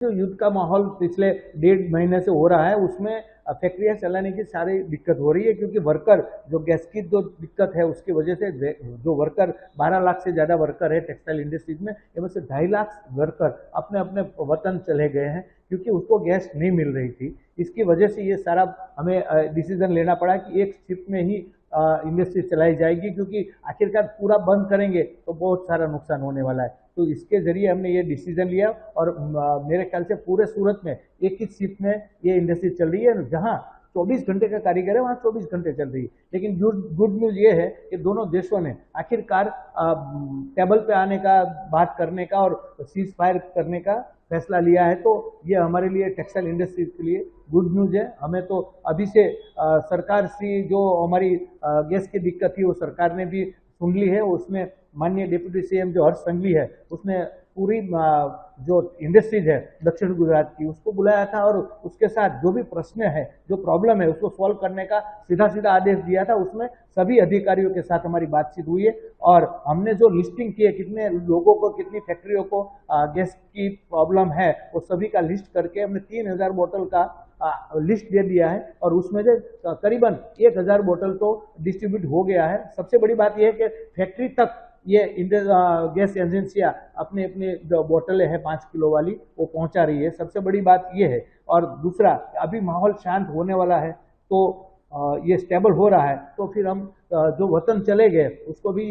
जो युद्ध का माहौल पिछले 1.5 महीने से हो रहा है, उसमें फैक्ट्रियां चलाने की सारी दिक्कत हो रही है, क्योंकि वर्कर जो गैस की जो दिक्कत है उसकी वजह से जो वर्कर 12 लाख से ज़्यादा वर्कर है टेक्सटाइल इंडस्ट्रीज में, इनमें से 2.5 लाख वर्कर अपने अपने वतन चले गए हैं क्योंकि उसको गैस नहीं मिल रही थी। इसकी वजह से ये सारा हमें डिसीजन लेना पड़ा कि एक शिफ्ट में ही इंडस्ट्री चलाई जाएगी, क्योंकि आखिरकार पूरा बंद करेंगे तो बहुत सारा नुकसान होने वाला है। तो इसके जरिए हमने ये डिसीजन लिया और मेरे ख्याल से पूरे सूरत में एक ही शिफ्ट में ये इंडस्ट्री चल रही है। जहां 24 घंटे का कारीगर है वहां 24 घंटे चल रही है। लेकिन गुड न्यूज ये है कि दोनों देशों ने आखिरकार टेबल पे आने का, बात करने का और सीज फायर करने का फैसला लिया है। तो ये हमारे लिए टेक्सटाइल इंडस्ट्री के लिए गुड न्यूज है। हमें तो अभी से सरकार से जो हमारी गैस की दिक्कत थी वो सरकार ने भी सुन ली है। उसमें माननीय डिप्टी सीएम जो हर्ष संघवी है उसने पूरी जो इंडस्ट्रीज है दक्षिण गुजरात की उसको बुलाया था और उसके साथ जो भी प्रश्न है, जो प्रॉब्लम है उसको सॉल्व करने का सीधा सीधा आदेश दिया था। उसमें सभी अधिकारियों के साथ हमारी बातचीत हुई है और हमने जो लिस्टिंग की है, कितने लोगों को, कितनी फैक्ट्रियों को गैस की प्रॉब्लम है, वो सभी का लिस्ट करके हमने 3000 बोतल का लिस्ट दे दिया है और उसमें से करीबन 1000 बोतल तो डिस्ट्रीब्यूट हो गया है। सबसे बड़ी बात यह है कि फैक्ट्री तक ये गैस एजेंसियां अपने अपने जो बोतलें हैं 5 किलो वाली वो पहुंचा रही है। सबसे बड़ी बात ये है। और दूसरा, अभी माहौल शांत होने वाला है तो ये स्टेबल हो रहा है, तो फिर हम जो वतन चले गए उसको भी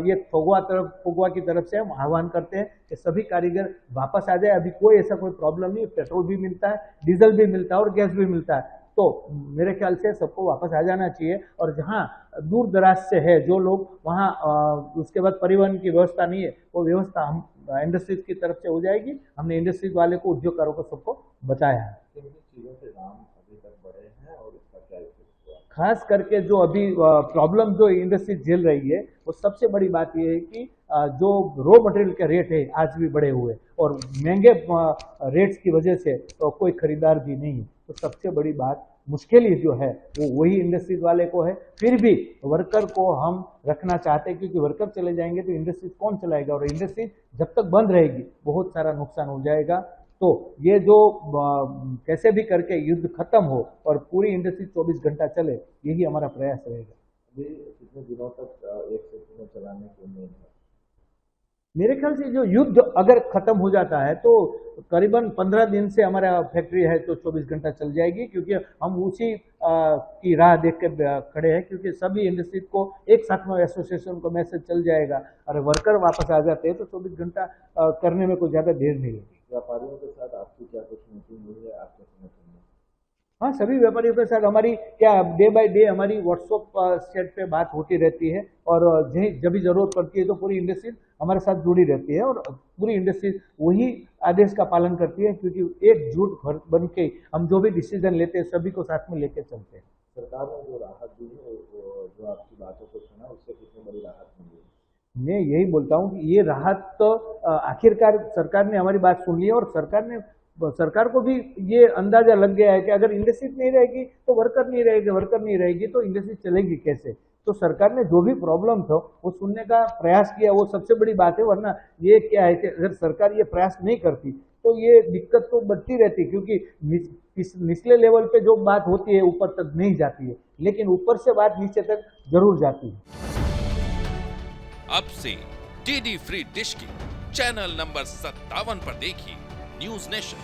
ये फगवा की तरफ से हम आह्वान करते हैं कि सभी कारीगर वापस आ जाए। अभी कोई ऐसा कोई प्रॉब्लम नहीं, पेट्रोल भी मिलता है, डीजल भी मिलता है और गैस भी मिलता है। तो मेरे ख्याल से सबको वापस आ जाना चाहिए। और जहाँ दूर दराज से है जो लोग, वहाँ उसके बाद परिवहन की व्यवस्था नहीं है, वो व्यवस्था हम इंडस्ट्रीज की तरफ से हो जाएगी। हमने इंडस्ट्रीज वाले को, उद्योगकारों को, सबको बताया है। चीजों से दाम अभी तक बढ़े हैं और इसका क्या इफेक्ट हुआ? खास करके जो अभी प्रॉब्लम जो इंडस्ट्री झेल रही है, वो सबसे बड़ी बात यह है कि जो रॉ मटेरियल के रेट है आज भी बढ़े हुए और महंगे रेट्स की वजह से तो कोई खरीदार भी नहीं है। तो सबसे बड़ी बात मुश्किल जो है वो वही इंडस्ट्रीज वाले को है। फिर भी वर्कर को हम रखना चाहते हैं, क्योंकि वर्कर चले जाएंगे तो इंडस्ट्रीज कौन चलाएगा, और इंडस्ट्री जब तक बंद रहेगी बहुत सारा नुकसान हो जाएगा। तो ये जो कैसे भी करके युद्ध खत्म हो और पूरी इंडस्ट्री 24 घंटा चले, यही हमारा प्रयास रहेगा। अभी कितने दिनों तक एक शिफ्ट में चलाने की उम्मीद है? मेरे ख्याल से जो युद्ध अगर खत्म हो जाता है तो करीबन 15 दिन से हमारा फैक्ट्री है तो 24 घंटा चल जाएगी, क्योंकि हम उसी की राह देख के खड़े हैं। क्योंकि सभी इंडस्ट्री को एक साथ में एसोसिएशन को मैसेज चल जाएगा और वर्कर वापस आ जाते हैं तो 24 घंटा करने में कोई ज़्यादा देर नहीं लगेगी। व्यापारियों के साथ आपकी क्या कुछ मीटिंग हुई है आपके संगठन में? हाँ, सभी व्यापारियों के साथ हमारी क्या डे बाय डे हमारी व्हाट्सएप चैट पे बात होती रहती है और जब भी जरूरत पड़ती है तो पूरी इंडस्ट्री हमारे साथ जुड़ी रहती है और पूरी इंडस्ट्री वही आदेश का पालन करती है, क्योंकि एकजुट बन के हम जो भी डिसीजन लेते हैं सभी को साथ में लेके चलते हैं। सरकार ने जो राहत दी है, जो आपकी बातों को सुना, उससे कितनी बड़ी राहत मिली? मैं यही बोलता हूँ कि ये राहत तो आखिरकार सरकार ने हमारी बात सुन ली है और सरकार को भी ये अंदाजा लग गया है कि अगर इंडस्ट्री नहीं रहेगी तो वर्कर नहीं रहेगी तो इंडस्ट्री चलेगी कैसे। तो सरकार ने जो भी प्रॉब्लम था वो सुनने का प्रयास किया, वो सबसे बड़ी बात है। वरना ये क्या है कि अगर सरकार ये प्रयास नहीं करती तो ये दिक्कत तो बढ़ती रहती, क्योंकि निचले लेवल पे जो बात होती है ऊपर तक नहीं जाती है, लेकिन ऊपर से बात नीचे तक जरूर जाती है। अब से डीडी फ्री डिश की चैनल नंबर 57 पर देखिए न्यूज नेशन।